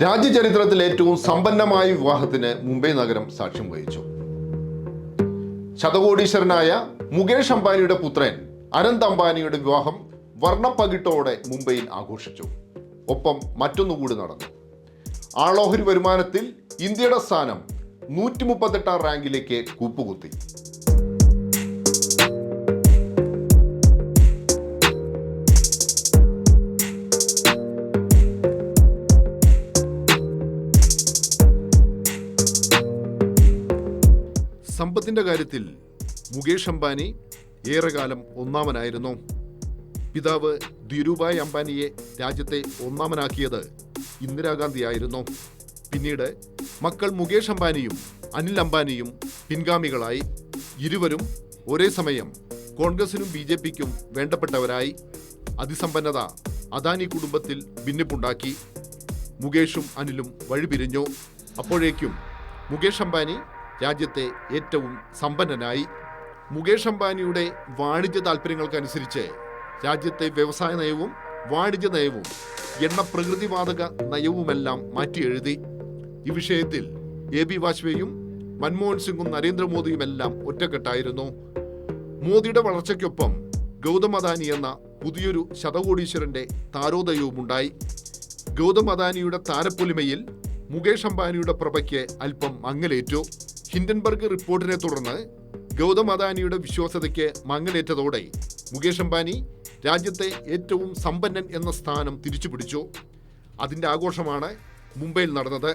രാജ്യചരിത്രത്തിൽ ഏറ്റവും സമ്പന്നമായ വിവാഹത്തിന് മുംബൈ നഗരം സാക്ഷ്യം വഹിച്ചു. ശതകോടീശ്വരനായ മുകേഷ് അംബാനിയുടെ പുത്രൻ അനന്ത് അംബാനിയുടെ വിവാഹം വർണ്ണപ്പകിട്ടോടെ മുംബൈയിൽ ആഘോഷിച്ചു. ഒപ്പം മറ്റൊന്നുകൂടി നടന്നു. ആളോഹരി വരുമാനത്തിൽ ഇന്ത്യയുടെ സ്ഥാനം 138 റാങ്കിലേക്ക് കൂപ്പുകുത്തി. സമ്പത്തിന്റെ കാര്യത്തിൽ മുകേഷ് അംബാനി ഏറെക്കാലം ഒന്നാമനായിരുന്നു. പിതാവ് ധീരുഭായ് അംബാനിയെ രാജ്യത്തെ ഒന്നാമനാക്കിയത് ഇന്ദിരാഗാന്ധിയായിരുന്നു. പിന്നീട് മക്കൾ മുകേഷ് അംബാനിയും അനിൽ അംബാനിയും പിൻഗാമികളായി. ഇരുവരും ഒരേ സമയം കോൺഗ്രസിനും BJPക്കും വേണ്ടപ്പെട്ടവരായി. അതിസമ്പന്നത അദാനി കുടുംബത്തിൽ ഭിന്നിപ്പുണ്ടാക്കി. മുകേഷും അനിലും വഴിപിരിഞ്ഞു. അപ്പോഴേക്കും മുകേഷ് അംബാനി രാജ്യത്തെ ഏറ്റവും സമ്പന്നനായി. മുകേഷ് അംബാനിയുടെ വാണിജ്യ താല്പര്യങ്ങൾക്കനുസരിച്ച് രാജ്യത്തെ വ്യവസായ നയവും വാണിജ്യ നയവും എണ്ണ പ്രകൃതിവാതക നയവുമെല്ലാം മാറ്റിയെഴുതി. ഈ വിഷയത്തിൽ AB വാജ്പേയിയും മൻമോഹൻ സിംഗും നരേന്ദ്രമോദിയുമെല്ലാം ഒറ്റക്കെട്ടായിരുന്നു. മോദിയുടെ വളർച്ചയ്ക്കൊപ്പം ഗൗതം അദാനി എന്ന പുതിയൊരു ശതകോടീശ്വരന്റെ താരോദയവുമുണ്ടായി. ഗൗതം അദാനിയുടെ താരപ്പൊലിമയിൽ മുകേഷ് അംബാനിയുടെ പ്രഭയ്ക്ക് അല്പം മങ്ങലേറ്റു. ഹിൻഡൻബർഗ് റിപ്പോർട്ടിനെ തുടർന്ന് ഗൗതം അദാനിയുടെ വിശ്വാസ്യതയ്ക്ക് മങ്ങലേറ്റതോടെ മുകേഷ് അംബാനി രാജ്യത്തെ ഏറ്റവും സമ്പന്നൻ എന്ന സ്ഥാനം തിരിച്ചുപിടിച്ചു. അതിൻ്റെ ആഘോഷമാണ് മുംബൈയിൽ നടന്നത്.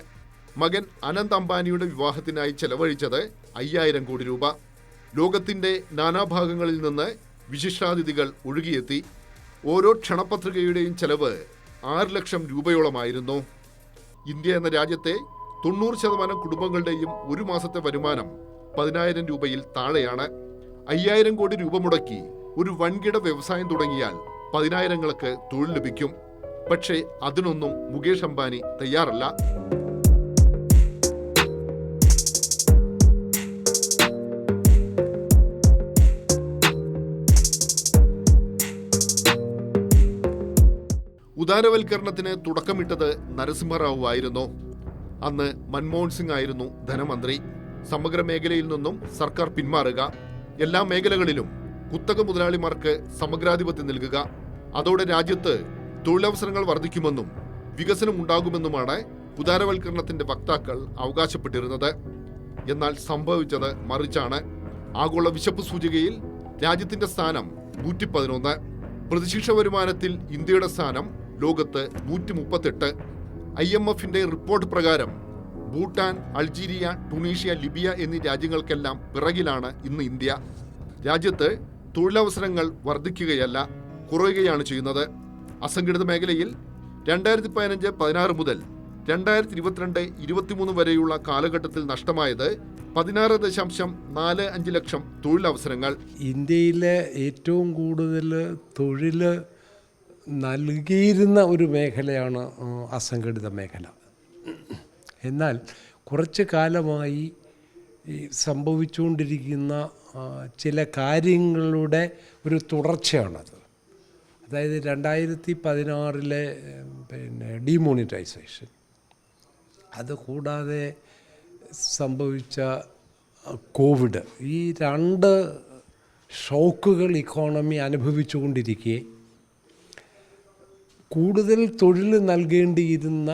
മകൻ അനന്ത് അംബാനിയുടെ വിവാഹത്തിനായി ചെലവഴിച്ചത് 5000 കോടി രൂപ. ലോകത്തിൻ്റെ നാനാഭാഗങ്ങളിൽ നിന്ന് വിശിഷ്ടാതിഥികൾ ഒഴുകിയെത്തി. ഓരോ ക്ഷണപത്രികയുടെയും ചെലവ് 6 ലക്ഷം രൂപയോളമായിരുന്നു. ഇന്ത്യ എന്ന രാജ്യത്തെ 90% കുടുംബങ്ങളുടെയും ഒരു മാസത്തെ വരുമാനം 10,000 രൂപയിൽ താഴെയാണ്. 5000 കോടി രൂപ മുടക്കി ഒരു വൻകിട വ്യവസായം തുടങ്ങിയാൽ 10,000ങ്ങൾക്ക് തൊഴിൽ ലഭിക്കും. പക്ഷേ അതിനൊന്നും മുകേഷ് അംബാനി തയ്യാറല്ല. ഉദാരവൽക്കരണത്തിന് തുടക്കമിട്ടത് നരസിംഹറാവു ആയിരുന്നു. അന്ന് മൻമോഹൻ സിംഗ് ആയിരുന്നു ധനമന്ത്രി. സമഗ്ര മേഖലയിൽ നിന്നും സർക്കാർ പിന്മാറുക, എല്ലാ മേഖലകളിലും കുത്തക മുതലാളിമാർക്ക് സമഗ്രാധിപത്യം നൽകുക, അതോടെ രാജ്യത്ത് തൊഴിലവസരങ്ങൾ വർദ്ധിക്കുമെന്നും വികസനം ഉണ്ടാകുമെന്നുമാണ് ഉദാരവൽക്കരണത്തിന്റെ വക്താക്കൾ അവകാശപ്പെട്ടിരുന്നത്. എന്നാൽ സംഭവിച്ചത് മറിച്ചാണ്. ആഗോള വിശപ്പ് സൂചികയിൽ രാജ്യത്തിന്റെ സ്ഥാനം 111. പ്രതിശീർഷ വരുമാനത്തിൽ ഇന്ത്യയുടെ സ്ഥാനം ലോകത്ത് 138. IMFന്റെ റിപ്പോർട്ട് പ്രകാരം ഭൂട്ടാൻ, അൾജീരിയ, ടുണീഷ്യ, ലിബിയ എന്നീ രാജ്യങ്ങൾക്കെല്ലാം പിറകിലാണ് ഇന്ന് ഇന്ത്യ. രാജ്യത്ത് തൊഴിലവസരങ്ങൾ വർദ്ധിക്കുകയല്ല, കുറയുകയാണ് ചെയ്യുന്നത്. അസംഘടിത മേഖലയിൽ 2015-16 മുതൽ 2022-23 വരെയുള്ള കാലഘട്ടത്തിൽ നഷ്ടമായത് 16.45 ലക്ഷം തൊഴിലവസരങ്ങൾ. ഇന്ത്യയിലെ ഏറ്റവും കൂടുതൽ തൊഴിൽ നൽകിയിരുന്ന ഒരു മേഖലയാണ് അസംഘടിത മേഖല. എന്നാൽ കുറച്ച് കാലമായി സംഭവിച്ചുകൊണ്ടിരിക്കുന്ന ചില കാര്യങ്ങളുടെ ഒരു തുടർച്ചയാണത്. അതായത് 2016 ഡിമോണിറ്റൈസേഷൻ, അതുകൂടാതെ സംഭവിച്ച കോവിഡ്, ഈ 2 ഷോക്കുകൾ ഇക്കോണമി അനുഭവിച്ചുകൊണ്ടിരിക്കെ കൂടുതൽ തൊഴിൽ നൽകേണ്ടിയിരുന്ന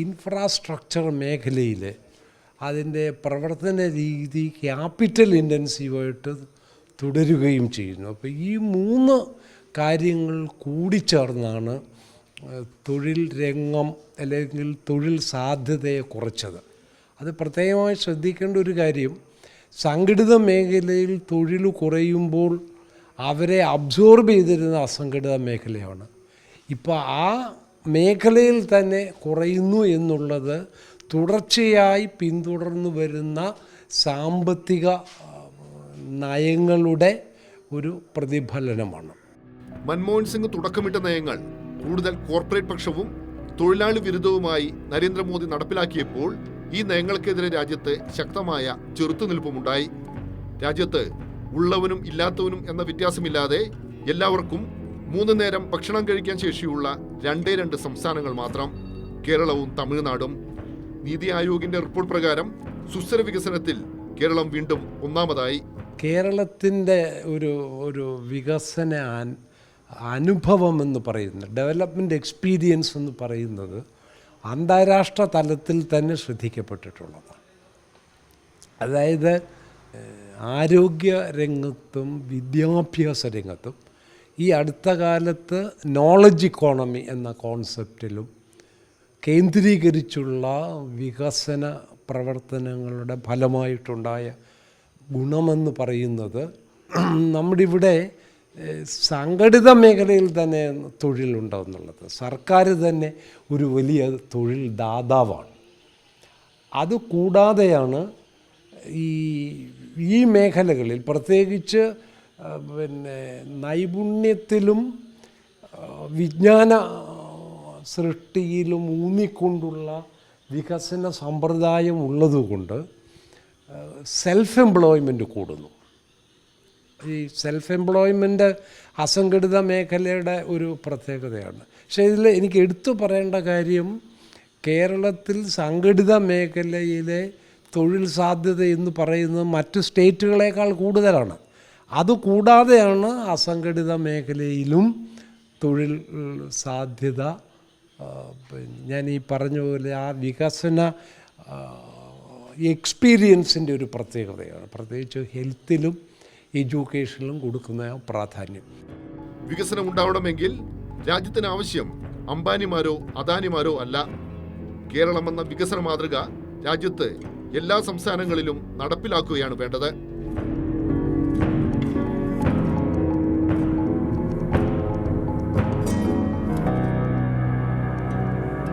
ഇൻഫ്രാസ്ട്രക്ചർ മേഖലയിൽ അതിൻ്റെ പ്രവർത്തന രീതി ക്യാപിറ്റൽ ഇൻറ്റൻസീവായിട്ട് തുടരുകയും ചെയ്യുന്നു. അപ്പോൾ ഈ 3 കാര്യങ്ങൾ കൂടിച്ചേർന്നാണ് തൊഴിൽ രംഗം അല്ലെങ്കിൽ തൊഴിൽ സാധ്യതയെ കുറച്ചത്. അത് പ്രത്യേകമായി ശ്രദ്ധിക്കേണ്ട ഒരു കാര്യം, സംഘടിത മേഖലയിൽ തൊഴിൽ കുറയുമ്പോൾ അവരെ അബ്സോർബ് ചെയ്തിരുന്ന അസംഘടിത മേഖലയാണ്. ഇപ്പോൾ ആ മേഖലയിൽ തന്നെ കുറയുന്നു എന്നുള്ളത് തുടർച്ചയായി പിന്തുടർന്നു വരുന്ന സാമ്പത്തിക നയങ്ങളുടെ ഒരു പ്രതിഫലനമാണ്. മൻമോഹൻ സിംഗ് തുടക്കമിട്ട നയങ്ങൾ കൂടുതൽ കോർപ്പറേറ്റ് പക്ഷവും തൊഴിലാളി വിരുദ്ധവുമായി നരേന്ദ്രമോദി നടപ്പിലാക്കിയപ്പോൾ ഈ നയങ്ങൾക്കെതിരെ രാജ്യത്ത് ശക്തമായ ചെറുത്തുനിൽപ്പുമുണ്ടായി. രാജ്യത്ത് ഉള്ളവനും ഇല്ലാത്തവനും എന്ന വ്യത്യാസമില്ലാതെ എല്ലാവർക്കും 3 നേരം ഭക്ഷണം കഴിക്കാൻ ശേഷിയുള്ള 2 സംസ്ഥാനങ്ങൾ മാത്രം. കേരളവും തമിഴ്നാടും. നീതി ആയോഗിന്റെ റിപ്പോർട്ട് പ്രകാരം സുസ്ഥിര വികസനത്തിൽ കേരളം വീണ്ടും ഒന്നാമതായി. കേരളത്തിൻ്റെ ഒരു വികസന അനുഭവം എന്ന് പറയുന്നത്, ഡെവലപ്മെൻറ്റ് എക്സ്പീരിയൻസ് എന്ന് പറയുന്നത് അന്താരാഷ്ട്ര തലത്തിൽ തന്നെ ശ്രദ്ധിക്കപ്പെട്ടിട്ടുള്ളതാണ്. അതായത് ആരോഗ്യ രംഗത്തും വിദ്യാഭ്യാസ രംഗത്തും ഈ അടുത്ത കാലത്ത് നോളജ് ഇക്കോണമി എന്ന കോൺസെപ്റ്റിലും കേന്ദ്രീകരിച്ചുള്ള വികസന പ്രവർത്തനങ്ങളുടെ ഫലമായിട്ടുണ്ടായ ഗുണമെന്ന് പറയുന്നത് നമ്മുടെ ഇവിടെ സംഘടിത മേഖലയിൽ തന്നെ തൊഴിലുണ്ടെന്നുള്ളത്. സർക്കാർ തന്നെ ഒരു വലിയ തൊഴിൽ ദാതാവാണ്. അതുകൂടാതെയാണ് ഈ മേഖലകളിൽ പ്രത്യേകിച്ച് നൈപുണ്യത്തിലും വിജ്ഞാന സൃഷ്ടിയിലും ഊന്നിക്കൊണ്ടുള്ള വികസന സമ്പ്രദായം ഉള്ളതുകൊണ്ട് സെൽഫ് എംപ്ലോയ്മെൻറ്റ് കൂടുന്നു. ഈ സെൽഫ് എംപ്ലോയ്മെൻറ്റ് അസംഘടിത മേഖലയുടെ ഒരു പ്രത്യേകതയാണ്. പക്ഷേ ഇതിൽ എനിക്ക് എടുത്തു പറയേണ്ട കാര്യം, കേരളത്തിൽ സംഘടിത മേഖലയിലെ തൊഴിൽ സാധ്യത എന്ന് പറയുന്നത് മറ്റു സ്റ്റേറ്റുകളേക്കാൾ കൂടുതലാണ്. അതുകൂടാതെയാണ് അസംഘടിത മേഖലയിലും തൊഴിൽ സാധ്യത. ഞാൻ ഈ പറഞ്ഞ പോലെ ആ വികസന എക്സ്പീരിയൻസിൻ്റെ ഒരു പ്രത്യേകതയാണ്, പ്രത്യേകിച്ച് ഹെൽത്തിലും എഡ്യൂക്കേഷനിലും കൊടുക്കുന്ന പ്രാധാന്യം. വികസനം ഉണ്ടാവണമെങ്കിൽ രാജ്യത്തിന് ആവശ്യം അംബാനിമാരോ അദാനിമാരോ അല്ല. കേരളം എന്ന വികസന മാതൃക രാജ്യത്ത് എല്ലാ സംസ്ഥാനങ്ങളിലും നടപ്പിലാക്കുകയാണ് വേണ്ടത്.